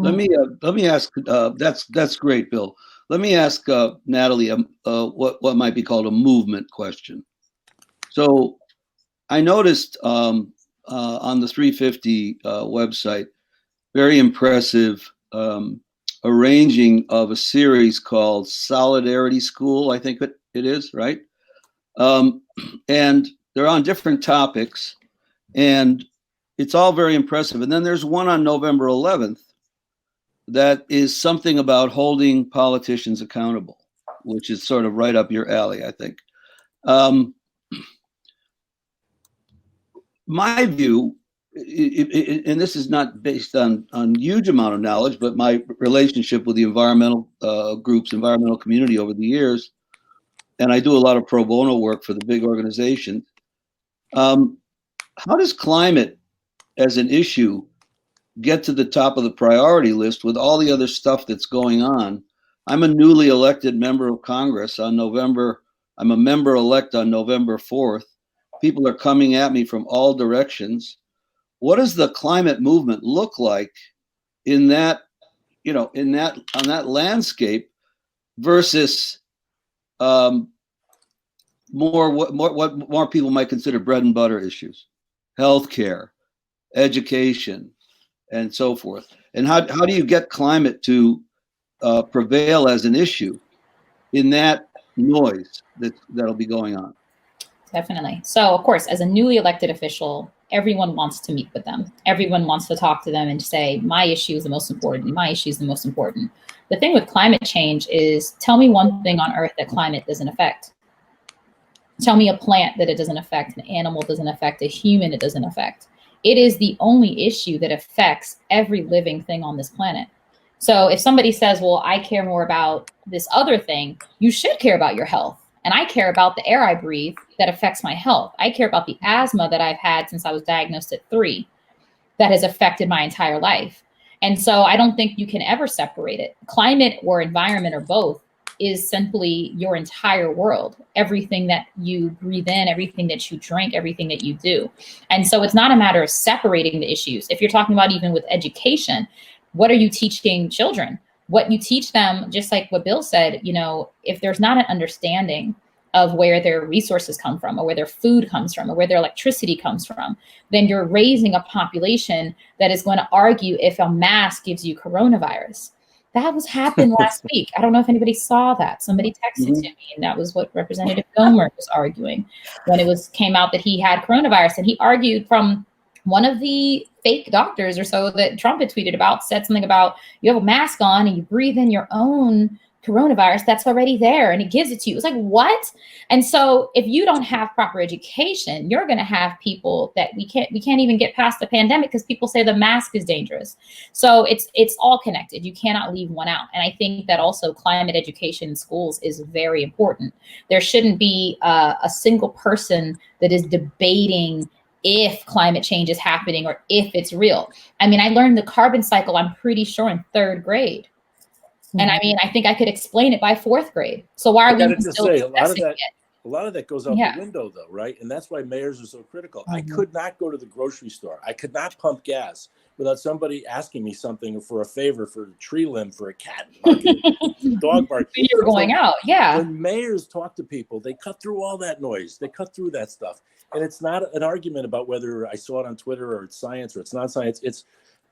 Let me ask. That's great, Bill. Let me ask Natalie what might be called a movement question. So I noticed on the 350 website, very impressive arranging of a series called Solidarity School. I think it is, right? And they're on different topics, and it's all very impressive. And then there's one on November 11th that is something about holding politicians accountable, which is sort of right up your alley, I think. My view, and this is not based on huge amount of knowledge, but my relationship with the environmental groups, environmental community over the years, and I do a lot of pro bono work for the big organizations. How does climate as an issue get to the top of the priority list with all the other stuff that's going on? I'm a newly elected member of Congress I'm a member elect on November 4th. People are coming at me from all directions. What does the climate movement look like in that, on that landscape versus what more people might consider bread and butter issues, healthcare, education, and so forth? And how do you get climate to prevail as an issue in that noise that'll be going on? Definitely. So, of course, as a newly elected official, everyone wants to meet with them. Everyone wants to talk to them and say, my issue is the most important. My issue is the most important. The thing with climate change is, tell me one thing on Earth that climate doesn't affect. Tell me a plant that it doesn't affect, an animal doesn't affect, a human it doesn't affect. It is the only issue that affects every living thing on this planet. So if somebody says, well, I care more about this other thing, you should care about your health. And I care about the air I breathe that affects my health. I care about the asthma that I've had since I was diagnosed at 3 that has affected my entire life. And so I don't think you can ever separate it. Climate or environment or both is simply your entire world, everything that you breathe in, everything that you drink, everything that you do. And so it's not a matter of separating the issues. If you're talking about even with education, what are you teaching children? What you teach them, just like what Bill said, if there's not an understanding of where their resources come from or where their food comes from or where their electricity comes from, then you're raising a population that is going to argue if a mask gives you coronavirus. That was happened last week. I don't know if anybody saw that. Somebody texted to me, and that was what Representative Gomer was arguing when came out that he had coronavirus. And he argued from one of the fake doctors or so that Trump had tweeted about, said something about, you have a mask on and you breathe in your own coronavirus that's already there and it gives it to you. It's like, what? And so if you don't have proper education, you're going to have people that we can't even get past the pandemic because people say the mask is dangerous. So it's all connected. You cannot leave one out. And I think that also climate education in schools is very important. There shouldn't be a single person that is debating if climate change is happening or if it's real. I mean, I learned the carbon cycle, I'm pretty sure, in 3rd grade. And I mean, I think I could explain it by 4th grade. So why are we still discussing it? A lot of that goes out the window, though, right? And that's why mayors are so critical. I could not go to the grocery store. I could not pump gas without somebody asking me something for a favor, for a tree limb, for a cat barking, dog bark. You were going out, When mayors talk to people, they cut through all that noise. They cut through that stuff. And it's not an argument about whether I saw it on Twitter or it's science or it's not science. It's,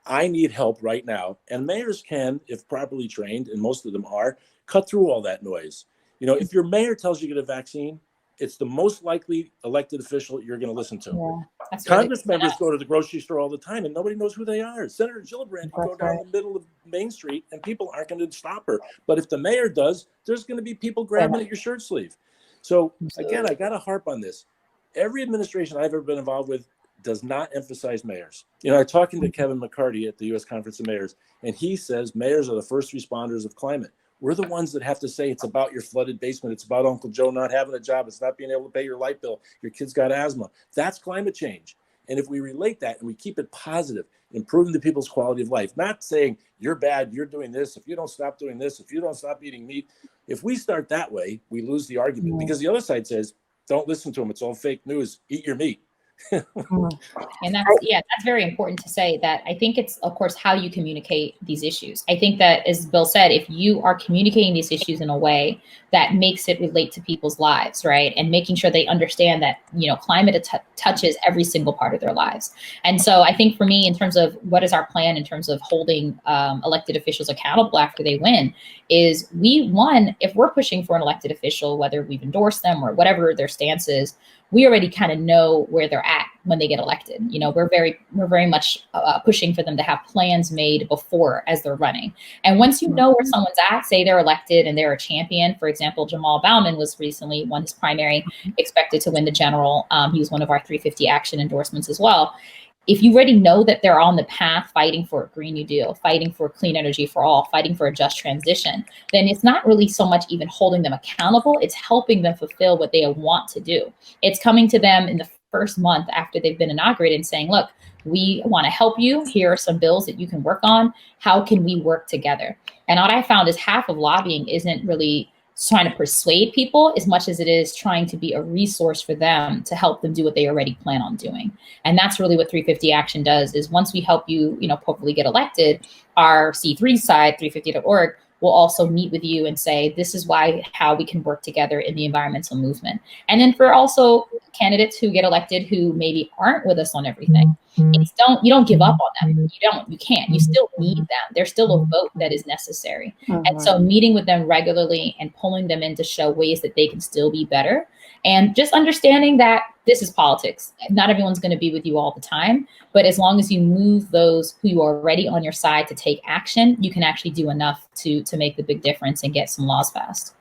I need help right now. And mayors can, if properly trained, and most of them are, cut through all that noise. If your mayor tells you to get a vaccine, it's the most likely elected official you're going to listen to. Yeah, Congress members go to the grocery store all the time and nobody knows who they are. Senator Gillibrand can go down the middle of Main Street and people aren't going to stop her. But if the mayor does, there's going to be people grabbing at your shirt sleeve. So again, I got to harp on this. Every administration I've ever been involved with does not emphasize mayors. I'm talking to Kevin McCarty at the U.S. Conference of Mayors, and he says mayors are the first responders of climate. We're the ones that have to say it's about your flooded basement. It's about Uncle Joe not having a job. It's not being able to pay your light bill. Your kid's got asthma. That's climate change. And if we relate that and we keep it positive, improving the people's quality of life, not saying you're bad, you're doing this, if you don't stop doing this, if you don't stop eating meat, if we start that way, we lose the argument because the other side says, don't listen to them. It's all fake news. Eat your meat. And that's very important to say. That I think it's, of course, how you communicate these issues. I think that, as Bill said, if you are communicating these issues in a way that makes it relate to people's lives, right, and making sure they understand that, climate touches every single part of their lives. And so I think for me, in terms of what is our plan in terms of holding elected officials accountable after they win, is if we're pushing for an elected official, whether we've endorsed them or whatever their stance is, we already kind of know where they're at when they get elected. We're very much pushing for them to have plans made before, as they're running. And once you know where someone's at, say they're elected and they're a champion. For example, Jamal Bauman was recently won his primary, expected to win the general. He was one of our 350 Action endorsements as well. If you already know that they're on the path fighting for a Green New Deal, fighting for clean energy for all, fighting for a just transition, then it's not really so much even holding them accountable. It's helping them fulfill what they want to do. It's coming to them in the first month after they've been inaugurated and saying, look, we want to help you. Here are some bills that you can work on. How can we work together? And what I found is half of lobbying isn't really trying to persuade people as much as it is trying to be a resource for them to help them do what they already plan on doing. And that's really what 350 Action does, is once we help you, hopefully get elected, our C3 side, 350.org, will also meet with you and say, this is how we can work together in the environmental movement. And then for also candidates who get elected who maybe aren't with us on everything, you don't give up on them. You can't. You still need them. There's still a vote that is necessary. And so meeting with them regularly and pulling them in to show ways that they can still be better. And just understanding that this is politics. Not everyone's going to be with you all the time, but as long as you move those who are already on your side to take action, you can actually do enough to make the big difference and get some laws passed.